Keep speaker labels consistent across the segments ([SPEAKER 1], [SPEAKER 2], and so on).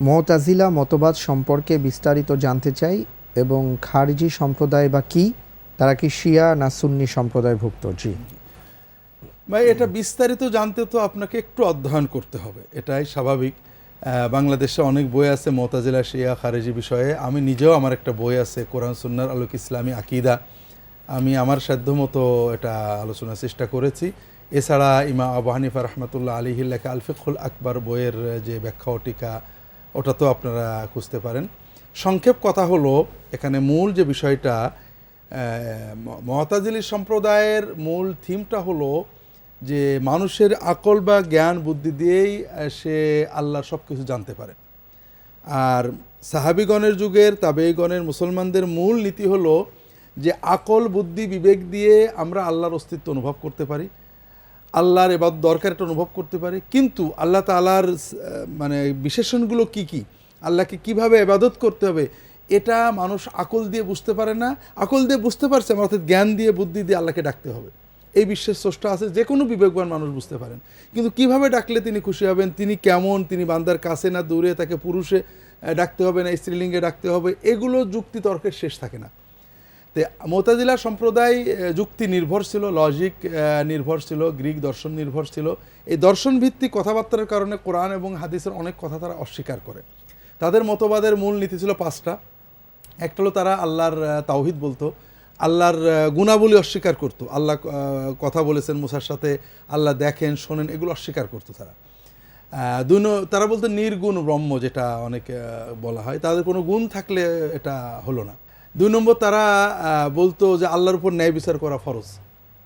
[SPEAKER 1] মুতাজিলা মতবাদ সম্পর্কে বিস্তারিত জানতে চাই এবং খারিজি সম্প্রদায় বা কি, তারা কি শিয়া না সুন্নি সম্প্রদায়ভুক্ত? জি
[SPEAKER 2] ভাই, এটা বিস্তারিত জানতে তো আপনাকে একটু অধ্যয়ন করতে হবে, এটাই স্বাভাবিক। বাংলাদেশে অনেক বই আছে মুতাজিলা শিয়া খারিজি বিষয়ে। আমি নিজেও আমার একটা বই আছে কোরআন সুন্নাহর আলোক ইসলামী আকিদা, আমি আমার সাধ্য মতো এটা আলোচনার চেষ্টা করেছি। এছাড়া ইমাম আবু হানিফা রহমতুল্লাহ আলাইহির লেখা আল ফিকহুল আকবার বইয়ের যে ব্যাখ্যা ও টিকা, ওটা তো আপনারা খুঁজতে পারেন। সংক্ষেপ কথা হলো, এখানে মূল যে বিষয়টা, মুতাজিলি সম্প্রদায়ের মূল থিমটা হলো যে মানুষের আকল বা জ্ঞান বুদ্ধি দিয়েই সে আল্লাহর সব কিছু জানতে পারে। আর সাহাবিগণের যুগের তাবেঈগণের মুসলমানদের মূল নীতি হলো যে আকল বুদ্ধি বিবেক দিয়ে আমরা আল্লাহর অস্তিত্ব অনুভব করতে পারি, আল্লাহর এবাদত দরকারটা অনুভব করতে পারি, কিন্তু আল্লাহ তাআলার মানে বিশেষণগুলো কি কি, আল্লাহকে কিভাবে এবাদত করতে হবে, এটা মানুষ আকল দিয়ে বুঝতে পারে না। আকল দিয়ে বুঝতে পারছে, অর্থাৎ জ্ঞান দিয়ে বুদ্ধি দিয়ে আল্লাহকে ডাকতে হবে, এই বিশ্বের স্রষ্টা আছে, যে কোনো বিবেকবান মানুষ বুঝতে পারেন। কিন্তু কিভাবে ডাকলে তিনি খুশি হবেন, তিনি কেমন, তিনি বান্দার কাছে না দূরে, তাকে পুরুষে ডাকতে হবে না স্ত্রীলিঙ্গে ডাকতে হবে, এগুলো যুক্তি তর্কের শেষ থাকে না। তো মুতাজিলা সম্প্রদায় যুক্তি নির্ভর ছিল, লজিক নির্ভর ছিল, গ্রিক দর্শন নির্ভর ছিল। এই দর্শন ভিত্তিক কথাবার্তার কারণে কোরআন এবং হাদিসের অনেক কথা তারা অস্বীকার করে। তাদের মতবাদের মূল নীতি ছিল পাঁচটা। একটা হলো তারা আল্লাহর তাওহিদ বলতো, আল্লাহর গুণাবলী অস্বীকার করতো। আল্লাহ কথা বলেছেন মুসার সাথে, আল্লাহ দেখেন শোনেন, এগুলো অস্বীকার করতো তারা। তারা বলতো নির্গুণ ব্রহ্ম, যেটা অনেক বলা হয়, তাদের কোনো গুণ থাকলে এটা হলো না। 2 নম্বর, তারা বলতো যে আল্লাহর উপর ন্যায় বিচার করা ফরজ,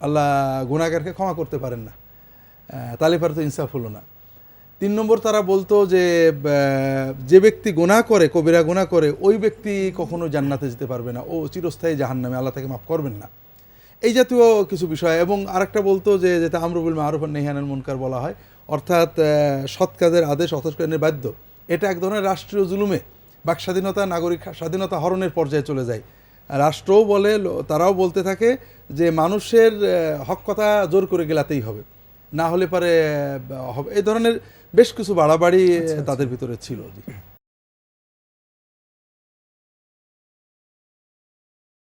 [SPEAKER 2] আল্লাহ গুনাহগারকে ক্ষমা করতে পারেন না, তাহলে পারে তো ইনসাফ হলো না। 3 নম্বর, তারা বলতো যে ব্যক্তি গুনাহ করে, কবিরা গুনাহ করে, ওই ব্যক্তি কখনো জান্নাতে যেতে পারবে না, ও চিরস্থায়ী জাহান্নামে, আল্লাহ তাকে মাফ করবেন না, এই জাতীয় কিছু বিষয়। এবং আরেকটা বলতো যে যেটা আমরু বিল মারুফ ওয়া নাহয়ি আনিল মুনকার বলা হয়, অর্থাৎ সৎ কাজের আদেশ অসৎকারের বাধ্য, এটা এক ধরনের রাষ্ট্রীয় জুলুমে বাক স্বাধীনতা, নাগরিক স্বাধীনতা হরণের পর্যায়ে চলে যায়। রাষ্ট্রও বলে, তারাও বলতে থাকে যে মানুষের হক কথা জোর করে গেলাতেই হবে, না হলে পারে হবে। এই ধরনের বেশ কিছু বাড়াবাড়ি তাদের ভিতরে ছিল।